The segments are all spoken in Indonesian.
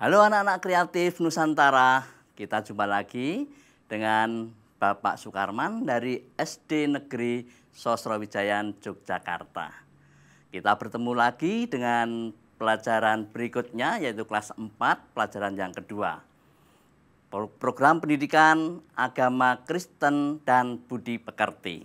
Halo anak-anak kreatif Nusantara, kita jumpa lagi dengan Bapak Sukarman dari SD Negeri Sosrowijayan, Yogyakarta. Kita bertemu lagi dengan pelajaran berikutnya yaitu kelas 4, pelajaran yang kedua. Program Pendidikan Agama Kristen dan Budi Pekerti.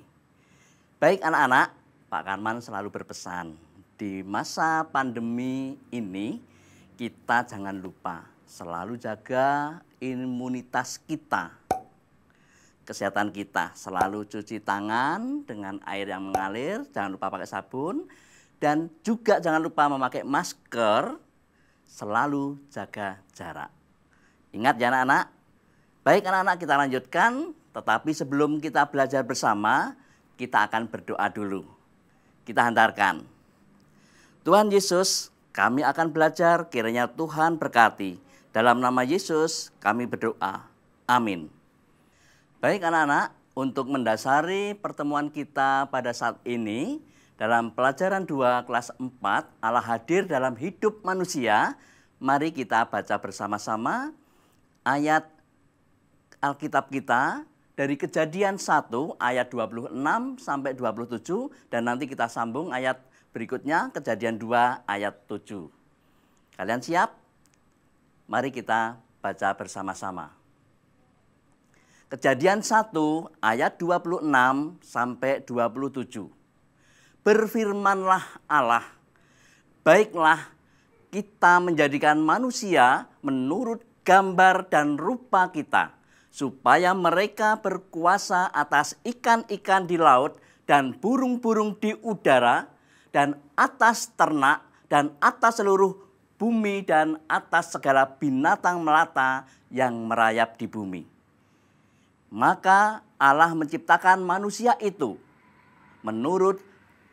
Baik anak-anak, Pak Karman selalu berpesan, di masa pandemi ini kita jangan lupa selalu jaga imunitas kita, kesehatan kita, selalu cuci tangan dengan air yang mengalir, jangan lupa pakai sabun, dan juga jangan lupa memakai masker, selalu jaga jarak. Ingat ya anak-anak? Baik anak-anak, kita lanjutkan, tetapi sebelum kita belajar bersama, kita akan berdoa dulu. Kita hantarkan. Tuhan Yesus, kami akan belajar, kiranya Tuhan berkati. Dalam nama Yesus kami berdoa. Amin. Baik anak-anak, untuk mendasari pertemuan kita pada saat ini, dalam pelajaran 2 kelas 4, Allah hadir dalam hidup manusia. Mari kita baca bersama-sama ayat Alkitab kita dari Kejadian 1 ayat 26 sampai 27 dan nanti kita sambung ayat berikutnya Kejadian 2 ayat 7. Kalian siap? Mari kita baca bersama-sama. Kejadian 1 ayat 26 sampai 27. Berfirmanlah Allah, baiklah kita menjadikan manusia menurut gambar dan rupa kita, supaya mereka berkuasa atas ikan-ikan di laut dan burung-burung di udara, dan atas ternak, dan atas seluruh bumi, dan atas segala binatang melata yang merayap di bumi. Maka Allah menciptakan manusia itu menurut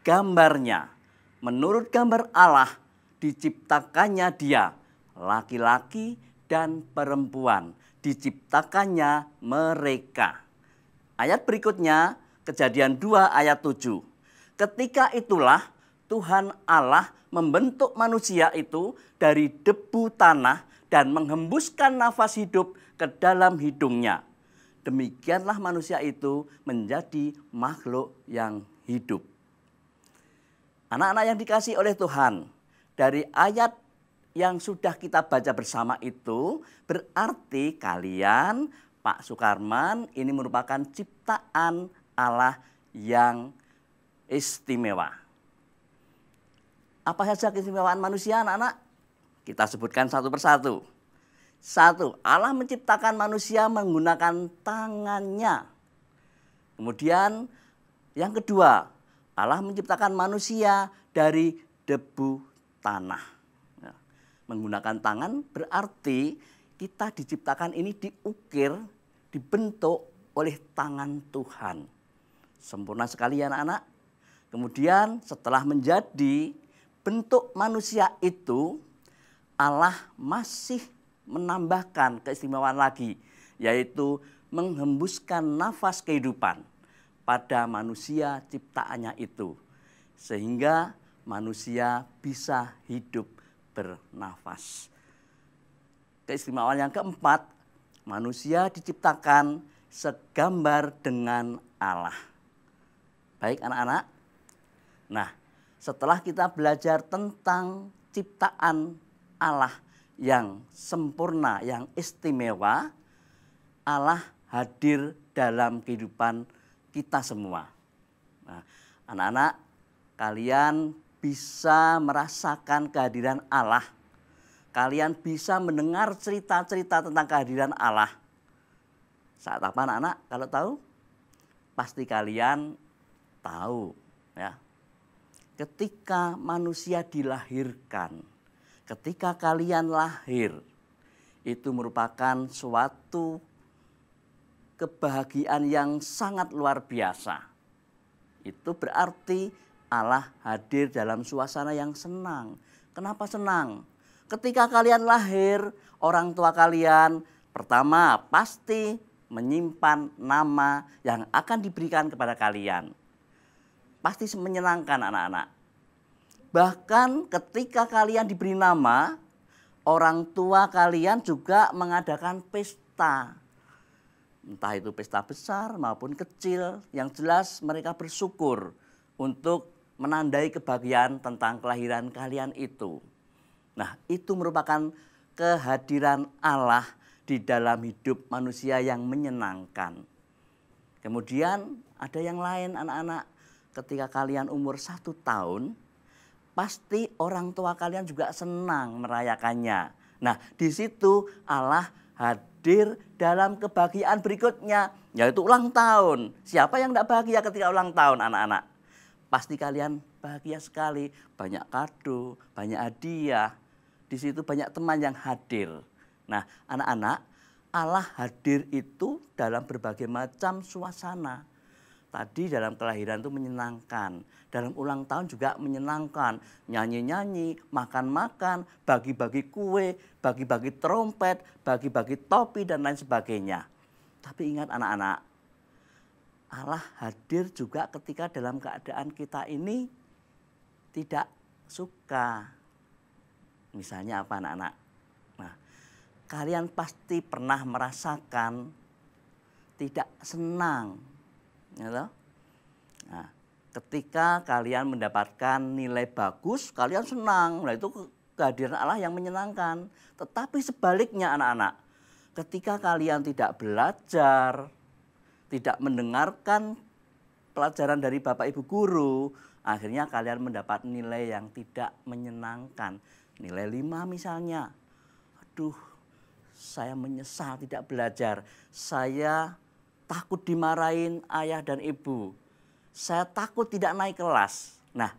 gambarnya. Menurut gambar Allah diciptakannya dia, laki-laki dan perempuan. Diciptakannya mereka. Ayat berikutnya, Kejadian 2 ayat 7. Ketika itulah Tuhan Allah membentuk manusia itu dari debu tanah dan menghembuskan nafas hidup ke dalam hidungnya. Demikianlah manusia itu menjadi makhluk yang hidup. Anak-anak yang dikasihi oleh Tuhan, dari ayat yang sudah kita baca bersama itu berarti kalian, Pak Sukarman, ini merupakan ciptaan Allah yang istimewa. Apa saja keistimewaan manusia anak-anak? Kita sebutkan satu persatu. 1. Allah menciptakan manusia menggunakan tangannya. Kemudian yang kedua, Allah menciptakan manusia dari debu tanah. Menggunakan tangan berarti kita diciptakan ini diukir, dibentuk oleh tangan Tuhan. Sempurna sekali ya anak-anak. Kemudian setelah menjadi bentuk manusia itu, Allah masih menambahkan keistimewaan lagi, yaitu menghembuskan nafas kehidupan pada manusia ciptaannya itu. Sehingga manusia bisa hidup bernafas. Keistimewaan yang keempat, manusia diciptakan segambar dengan Allah. Baik anak-anak. Nah, setelah kita belajar tentang ciptaan Allah yang sempurna, yang istimewa, Allah hadir dalam kehidupan kita semua. Nah, anak-anak, kalian bisa merasakan kehadiran Allah. Kalian bisa mendengar cerita-cerita tentang kehadiran Allah. Saat apa anak-anak? Kalau tahu, pasti kalian tahu ya. Ketika manusia dilahirkan, ketika kalian lahir, itu merupakan suatu kebahagiaan yang sangat luar biasa. Itu berarti Allah hadir dalam suasana yang senang. Kenapa senang? Ketika kalian lahir, orang tua kalian pertama pasti menyimpan nama yang akan diberikan kepada kalian. Pasti menyenangkan anak-anak. Bahkan ketika kalian diberi nama, orang tua kalian juga mengadakan pesta. Entah itu pesta besar maupun kecil, yang jelas mereka bersyukur untuk menandai kebahagiaan tentang kelahiran kalian itu. Nah, itu merupakan kehadiran Allah di dalam hidup manusia yang menyenangkan. Kemudian ada yang lain anak-anak, ketika kalian umur 1 tahun, pasti orang tua kalian juga senang merayakannya. Nah, di situ Allah hadir dalam kebahagiaan berikutnya, yaitu ulang tahun. Siapa yang tidak bahagia ketika ulang tahun anak-anak? Pasti kalian bahagia sekali, banyak kado, banyak hadiah. Di situ banyak teman yang hadir. Nah, anak-anak, Allah hadir itu dalam berbagai macam suasana. Tadi dalam kelahiran itu menyenangkan, dalam ulang tahun juga menyenangkan, nyanyi-nyanyi, makan-makan, bagi-bagi kue, bagi-bagi trompet, bagi-bagi topi dan lain sebagainya. Tapi ingat anak-anak, Allah hadir juga ketika dalam keadaan kita ini tidak suka. Misalnya apa anak-anak? Nah, kalian pasti pernah merasakan tidak senang. Ya, nah, ketika kalian mendapatkan nilai bagus, kalian senang. Nah, itu kehadiran Allah yang menyenangkan. Tetapi sebaliknya anak-anak, ketika kalian tidak belajar, tidak mendengarkan pelajaran dari Bapak Ibu guru, akhirnya kalian mendapat nilai yang tidak menyenangkan. Nilai 5 misalnya. Aduh, saya menyesal tidak belajar. Saya takut dimarahin ayah dan ibu. Saya takut tidak naik kelas. Nah,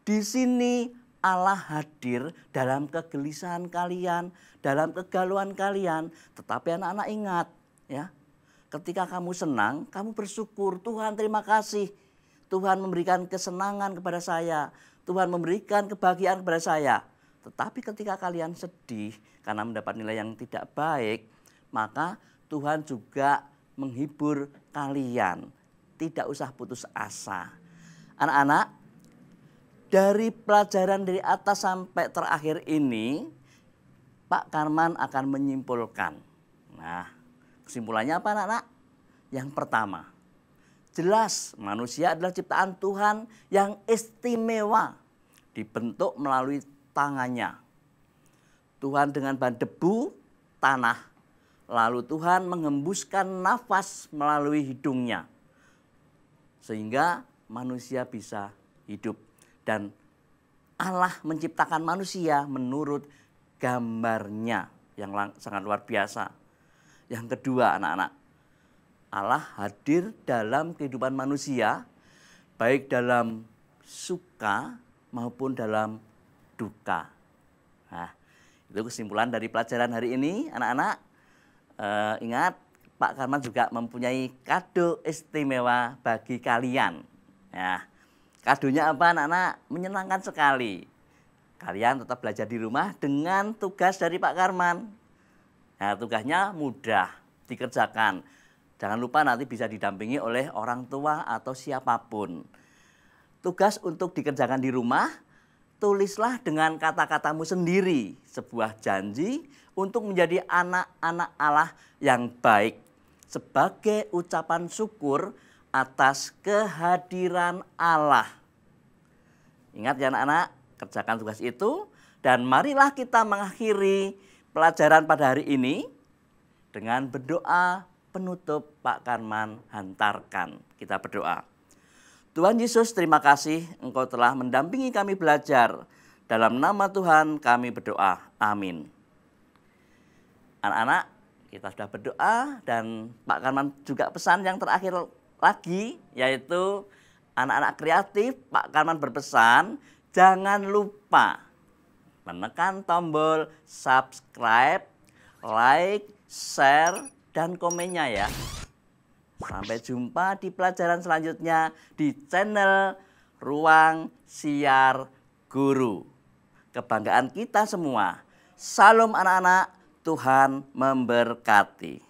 di sini Allah hadir dalam kegelisahan kalian, dalam kegalauan kalian. Tetapi anak-anak ingat, ya, ketika kamu senang, kamu bersyukur. Tuhan, terima kasih. Tuhan memberikan kesenangan kepada saya. Tuhan memberikan kebahagiaan kepada saya. Tetapi ketika kalian sedih karena mendapat nilai yang tidak baik, maka Tuhan juga menghibur kalian. Tidak usah putus asa. Anak-anak, dari pelajaran dari atas sampai terakhir ini, Pak Karman akan menyimpulkan. Nah, kesimpulannya apa anak-anak? Yang pertama, jelas manusia adalah ciptaan Tuhan yang istimewa, dibentuk melalui tangannya. Tuhan dengan bahan debu, tanah, lalu Tuhan mengembuskan nafas melalui hidungnya. Sehingga manusia bisa hidup. Dan Allah menciptakan manusia menurut gambarnya yang sangat luar biasa. Yang kedua anak-anak, Allah hadir dalam kehidupan manusia, baik dalam suka maupun dalam duka. Nah, itu kesimpulan dari pelajaran hari ini anak-anak. Ingat, Pak Karman juga mempunyai kado istimewa bagi kalian. Ya, kadonya apa anak-anak? Menyenangkan sekali. Kalian tetap belajar di rumah dengan tugas dari Pak Karman. Nah, tugasnya mudah dikerjakan. Jangan lupa nanti bisa didampingi oleh orang tua atau siapapun. Tugas untuk dikerjakan di rumah, tulislah dengan kata-katamu sendiri sebuah janji untuk menjadi anak-anak Allah yang baik sebagai ucapan syukur atas kehadiran Allah. Ingat ya anak-anak, kerjakan tugas itu dan marilah kita mengakhiri pelajaran pada hari ini dengan berdoa penutup Pak Karman hantarkan. Kita berdoa. Tuhan Yesus, terima kasih Engkau telah mendampingi kami belajar. Dalam nama Tuhan kami berdoa. Amin. Anak-anak, kita sudah berdoa dan Pak Karman juga pesan yang terakhir lagi, yaitu anak-anak kreatif. Pak Karman berpesan, jangan lupa menekan tombol subscribe, like, share, dan komennya ya. Sampai jumpa di pelajaran selanjutnya di channel Ruang Siar Guru. Kebanggaan kita semua. Salam anak-anak, Tuhan memberkati.